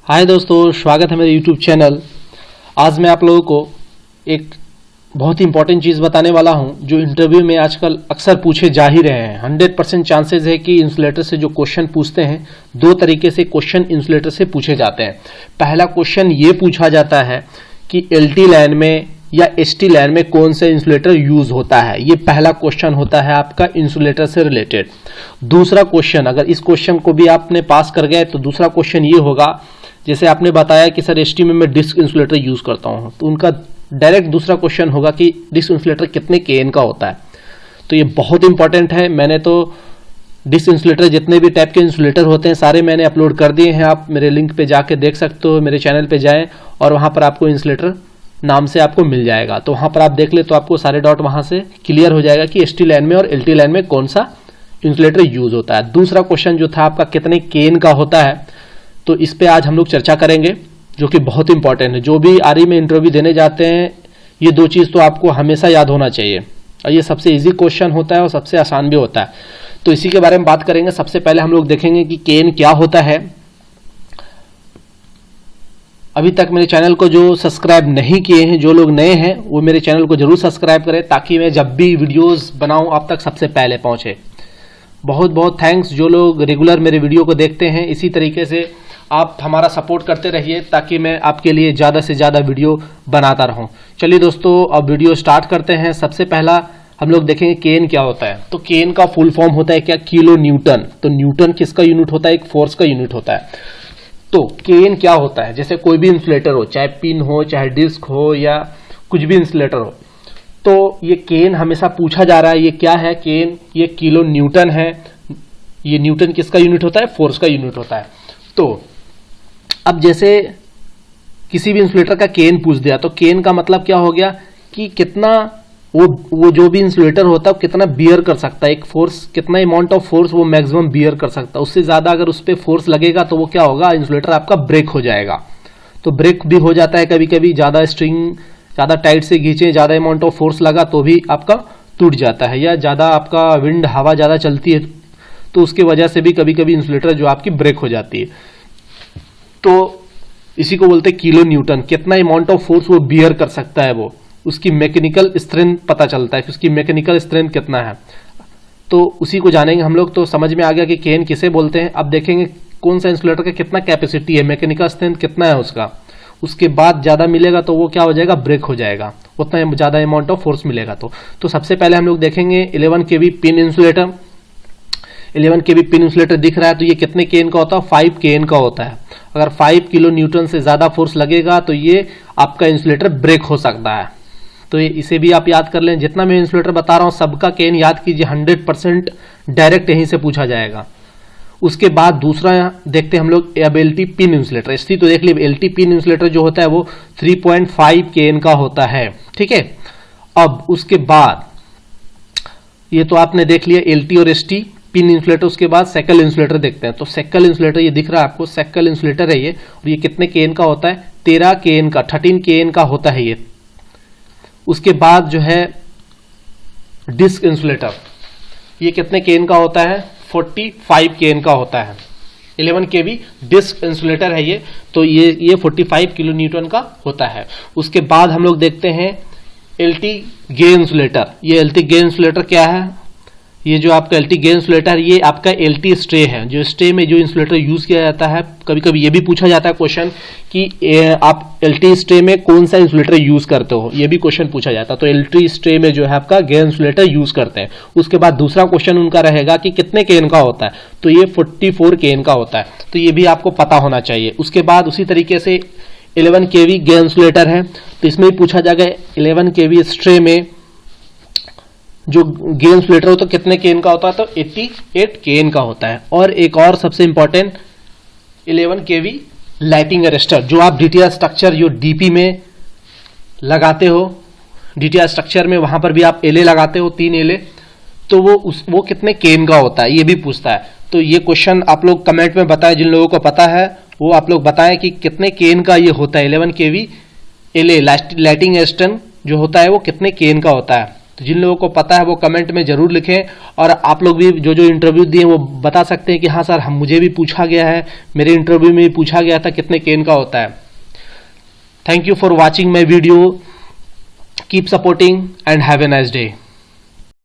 हाय दोस्तों, स्वागत है मेरे यूट्यूब चैनल। आज मैं आप लोगों को एक बहुत ही इंपॉर्टेंट चीज़ बताने वाला हूं जो इंटरव्यू में आजकल अक्सर पूछे जा ही रहे हैं। 100% चांसेस है कि इंसुलेटर से जो क्वेश्चन पूछते हैं, दो तरीके से क्वेश्चन इंसुलेटर से पूछे जाते हैं। पहला क्वेश्चन ये पूछा जाता है कि एलटी लाइन में या एसटी लाइन में कौन सा इंसुलेटर यूज होता है। ये पहला क्वेश्चन होता है आपका इंसुलेटर से रिलेटेड। दूसरा क्वेश्चन, अगर इस क्वेश्चन को भी आपने पास कर गए तो दूसरा क्वेश्चन ये होगा, जैसे आपने बताया कि सर एसटी में मैं डिस्क इंसुलेटर यूज करता हूं, तो उनका डायरेक्ट दूसरा क्वेश्चन होगा कि डिस्क इंसुलेटर कितने केएन का होता है। तो ये बहुत इंपॉर्टेंट है। मैंने तो डिस्क इंसुलेटर जितने भी टाइप के इंसुलेटर होते हैं सारे मैंने अपलोड कर दिए हैं। आप मेरे लिंक पे जाके देख सकते हो, मेरे चैनल पे जाएं और वहां पर आपको इंसुलेटर नाम से आपको मिल जाएगा। तो वहां पर आप देख ले तो आपको सारे डाउट वहां से क्लियर हो जाएगा कि एसटी लाइन में और एलटी लाइन में कौन सा इंसुलेटर यूज होता है। दूसरा क्वेश्चन जो था आपका कितने केएन का होता है, तो इस पे आज हम लोग चर्चा करेंगे, जो कि बहुत इंपॉर्टेंट है। जो भी आरई में इंटरव्यू देने जाते हैं, ये दो चीज तो आपको हमेशा याद होना चाहिए और ये सबसे इजी क्वेश्चन होता है और सबसे आसान भी होता है। तो इसी के बारे में बात करेंगे। सबसे पहले हम लोग देखेंगे कि केएन क्या होता है। अभी तक मेरे चैनल को जो सब्सक्राइब नहीं किए हैं, जो लोग नए हैं, वो मेरे चैनल को जरूर सब्सक्राइब करें ताकि मैं जब भी वीडियोस बनाऊं आप तक सबसे पहले पहुंचे। बहुत बहुत थैंक्स जो लोग रेगुलर मेरे वीडियो को देखते हैं। इसी तरीके से आप हमारा सपोर्ट करते रहिए ताकि मैं आपके लिए ज़्यादा से ज़्यादा वीडियो बनाता रहूं। चलिए दोस्तों, अब वीडियो स्टार्ट करते हैं। सबसे पहला हम लोग देखेंगे केएन क्या होता है। तो केएन का फुल फॉर्म होता है क्या? Kilo Newton. तो न्यूटन किसका यूनिट होता है? एक फोर्स का यूनिट होता है। तो केएन क्या होता है? जैसे कोई भी इंसुलेटर हो, चाहे पिन हो, चाहे डिस्क हो, या कुछ भी इंसुलेटर हो, तो ये केएन हमेशा पूछा जा रहा है। ये क्या है? केएन ये किलो न्यूटन है। ये न्यूटन किसका यूनिट होता है? फोर्स का यूनिट होता है। तो अब जैसे किसी भी इंसुलेटर का केएन पूछ दिया, तो केएन का मतलब क्या हो गया कि कितना वो जो भी इंसुलेटर होता है कितना बियर कर सकता है, एक फोर्स, कितना अमाउंट ऑफ फोर्स वो मैक्सिमम बियर कर सकता है। उससे ज्यादा अगर उस पर फोर्स लगेगा तो वो क्या होगा? इंसुलेटर आपका ब्रेक हो जाएगा। तो ब्रेक भी हो जाता है कभी कभी, ज्यादा स्ट्रिंग ज्यादा टाइट से खींचे, ज्यादा अमाउंट ऑफ फोर्स लगा तो भी आपका टूट जाता है, या ज्यादा आपका विंड हवा ज्यादा चलती है तो उसकी वजह से भी कभी कभी इंसुलेटर जो आपकी ब्रेक हो जाती है। तो इसी को बोलते हैं किलो न्यूटन। कितना अमाउंट ऑफ फोर्स वो बियर कर सकता है, वो उसकी मैकेनिकल स्ट्रेंथ पता चलता है कि उसकी मैकेनिकल स्ट्रेंथ कितना है। तो उसी को जानेंगे हम लोग। तो समझ में आ गया कि केएन किसे बोलते हैं। अब देखेंगे कौन सा इंसुलेटर का कितना कैपेसिटी है, मैकेनिकल स्ट्रेंथ कितना है उसका। उसके बाद ज्यादा मिलेगा तो वो क्या हो जाएगा? ब्रेक हो जाएगा, उतना ज्यादा अमाउंट ऑफ फोर्स मिलेगा। तो सबसे पहले हम लोग देखेंगे 11 kV pin insulator. 11 kV pin insulator दिख रहा है, तो ये कितने केएन का होता है? 5 केएन का होता है। अगर 5 किलो न्यूटन से ज्यादा फोर्स लगेगा तो ये आपका इंसुलेटर ब्रेक हो सकता है। तो इसे भी आप याद कर लें। जितना मैं इंसुलेटर बता रहा हूं सबका केएन याद कीजिए। 100% डायरेक्ट यहीं से पूछा जाएगा। उसके बाद दूसरा देखते हैं हम लोग, अब एलटी पिन इंसुलेटर। इसलिए तो देख लीजिए, एलटी पिन इंसुलेटर जो होता है वो 3.5 केएन का होता है। ठीक है। अब उसके बाद ये तो आपने देख लिया एलटी और एसटी पिन इंसुलेटर। उसके बाद सेकल इंसुलेटर देखते हैं। तो सेकल इंसुलेटर ये दिख रहा है आपको, सेकल इंसुलेटर है ये, और ये कितने केएन का होता है? 13 केएन का, 13 केएन का होता है ये। उसके बाद जो है डिस्क इंसुलेटर, ये कितने केएन का होता है? 45 केएन का होता है। 11 kV डिस्क इंसुलेटर है ये, तो ये 45 किलो न्यूटन का होता है। उसके बाद हम लोग देखते हैं एलटी गे इंसुलेटर। ये एलटी गे इंसुलेटर क्या है? ये जो आपका एलटी गे इंसुलेटर, ये आपका एलटी स्ट्रे है। जो स्ट्रे में जो इंसुलेटर यूज किया जाता है, कभी कभी ये भी पूछा जाता है क्वेश्चन कि आप एलटी स्ट्रे में कौन सा इंसुलेटर यूज करते हो, ये भी क्वेश्चन पूछा जाता है। तो एलटी स्ट्रे में जो है आपका गे इंसुलेटर यूज करते हैं। उसके बाद दूसरा क्वेश्चन उनका रहेगा कि कितने केएन का होता है, तो ये 44 केएन का होता है। तो ये भी आपको पता होना चाहिए। उसके बाद उसी तरीके से 11 kV गे इंसुलेटर है, तो इसमें भी पूछा जाएगा 11 kV स्ट्रे में जो गे इंसुलेटर होता है कितने केएन का होता है? तो 88 केएन का होता है। और एक और सबसे इंपॉर्टेंट 11 kV लाइटिंग अरेस्टर, जो आप डीटीआर स्ट्रक्चर जो डीपी में लगाते हो, डीटीआर स्ट्रक्चर में वहां पर भी आप एलए लगाते हो, 3 एलए, तो वो कितने केएन का होता है, ये भी पूछता है। तो ये क्वेश्चन आप लोग कमेंट में बताएं, जिन लोगों को पता है वो आप लोग बताएं कि कितने केएन का ये होता है। 11 kV एलए लाइटिंग अरेस्टर जो होता है वो कितने केएन का होता है। तो जिन लोगों को पता है वो कमेंट में जरूर लिखें, और आप लोग भी जो जो इंटरव्यू दिए वो बता सकते हैं कि हाँ सर मुझे भी पूछा गया है, मेरे इंटरव्यू में भी पूछा गया था कितने केन का होता है। Thank you for watching my video, keep supporting and have a nice day.